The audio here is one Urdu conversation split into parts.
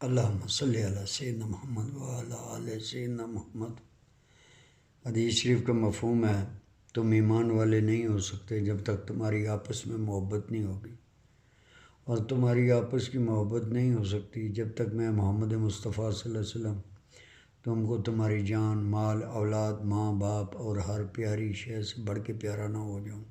اللہم صلی علی سیدنا محمد وعلی آل سیدنا محمد۔ حدیث شریف کا مفہوم ہے، تم ایمان والے نہیں ہو سکتے جب تک تمہاری آپس میں محبت نہیں ہوگی، اور تمہاری آپس کی محبت نہیں ہو سکتی جب تک میں محمد مصطفیٰ صلی اللہ علیہ وسلم تم کو تمہاری جان، مال، اولاد، ماں باپ اور ہر پیاری شے سے بڑھ کے پیارا نہ ہو جاؤں۔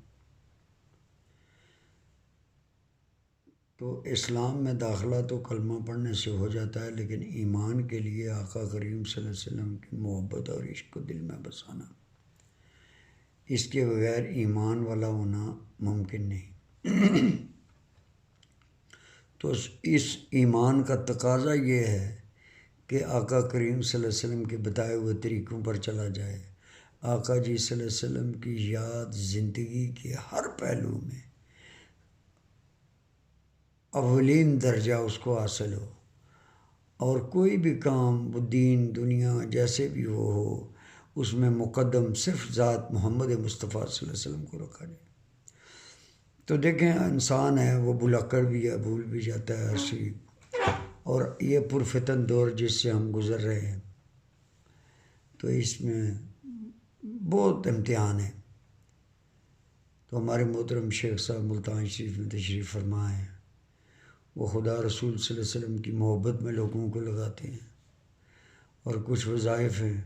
تو اسلام میں داخلہ تو کلمہ پڑھنے سے ہو جاتا ہے، لیکن ایمان کے لیے آقا کریم صلی اللہ علیہ وسلم کی محبت اور عشق کو دل میں بسانا، اس کے بغیر ایمان والا ہونا ممکن نہیں۔ تو اس ایمان کا تقاضا یہ ہے کہ آقا کریم صلی اللہ علیہ وسلم کے بتائے ہوئے طریقوں پر چلا جائے، آقا جی صلی اللہ علیہ وسلم کی یاد زندگی کے ہر پہلو میں اولین درجہ اس کو حاصل ہو، اور کوئی بھی کام وہ دین دنیا جیسے بھی ہو اس میں مقدم صرف ذات محمد مصطفیٰ صلی اللہ علیہ وسلم کو رکھا جائے۔ تو دیکھیں، انسان ہے وہ بھلکڑ بھی ہے، بھول بھی جاتا ہے ہر چیز، اور یہ پرفتن دور جس سے ہم گزر رہے ہیں تو اس میں بہت امتحان ہے۔ تو ہمارے محترم شیخ صاحب ملتان شریف میں تشریف فرما ہیں، وہ خدا رسول صلی اللہ علیہ وسلم کی محبت میں لوگوں کو لگاتے ہیں، اور کچھ وظائف ہیں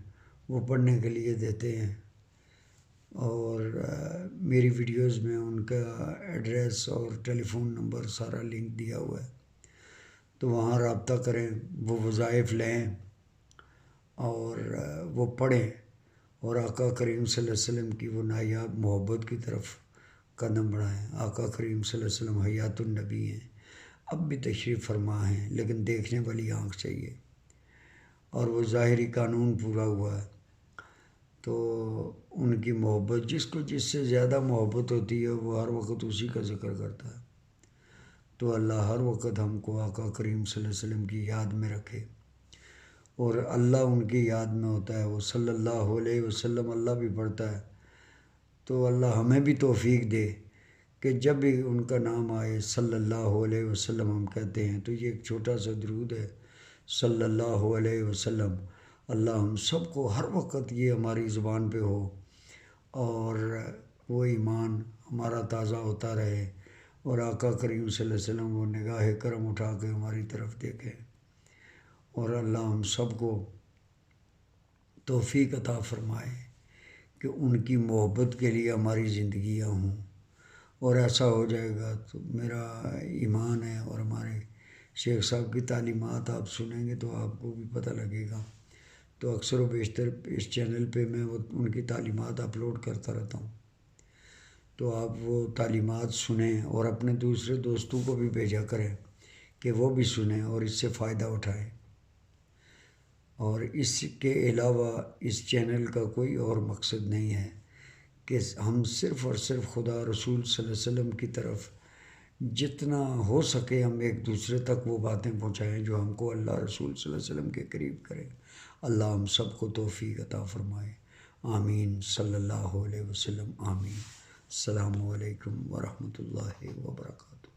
وہ پڑھنے کے لیے دیتے ہیں، اور میری ویڈیوز میں ان کا ایڈریس اور ٹیلی فون نمبر سارا لنک دیا ہوا ہے، تو وہاں رابطہ کریں، وہ وظائف لیں اور وہ پڑھیں، اور آقا کریم صلی اللہ علیہ وسلم کی وہ نایاب محبت کی طرف قدم بڑھائیں۔ آقا کریم صلی اللہ علیہ وسلم حیات النبی ہیں، اب بھی تشریف فرما ہیں، لیکن دیکھنے والی آنکھ چاہیے، اور وہ ظاہری قانون پورا ہوا ہے۔ تو ان کی محبت، جس کو جس سے زیادہ محبت ہوتی ہے وہ ہر وقت اسی کا ذکر کرتا ہے، تو اللہ ہر وقت ہم کو آقا کریم صلی اللہ علیہ وسلم کی یاد میں رکھے، اور اللہ ان کی یاد میں ہوتا ہے، وہ صلی اللہ علیہ وسلم اللہ بھی پڑھتا ہے، تو اللہ ہمیں بھی توفیق دے کہ جب بھی ان کا نام آئے صلی اللہ علیہ وسلم ہم کہتے ہیں، تو یہ ایک چھوٹا سا درود ہے، صلی اللہ علیہ وسلم۔ اللہ ہم سب کو ہر وقت یہ ہماری زبان پہ ہو، اور وہ ایمان ہمارا تازہ ہوتا رہے، اور آقا کریم صلی اللہ علیہ وسلم وہ نگاہ کرم اٹھا کے ہماری طرف دیکھیں، اور اللہ ہم سب کو توفیق عطا فرمائے کہ ان کی محبت کے لیے ہماری زندگیاں ہوں، اور ایسا ہو جائے گا تو میرا ایمان ہے، اور ہمارے شیخ صاحب کی تعلیمات آپ سنیں گے تو آپ کو بھی پتہ لگے گا۔ تو اکثر و بیشتر اس چینل پہ میں ان کی تعلیمات اپلوڈ کرتا رہتا ہوں، تو آپ وہ تعلیمات سنیں اور اپنے دوسرے دوستوں کو بھی بھیجا کریں کہ وہ بھی سنیں اور اس سے فائدہ اٹھائیں۔ اور اس کے علاوہ اس چینل کا کوئی اور مقصد نہیں ہے کہ ہم صرف اور صرف خدا رسول صلی اللہ علیہ وسلم کی طرف جتنا ہو سکے ہم ایک دوسرے تک وہ باتیں پہنچائیں جو ہم کو اللہ رسول صلی اللہ علیہ وسلم کے قریب کریں۔ اللہ ہم سب کو توفیق عطا فرمائے، آمین، صلی اللہ علیہ وسلم، آمین۔ السلام علیکم ورحمۃ اللہ وبرکاتہ۔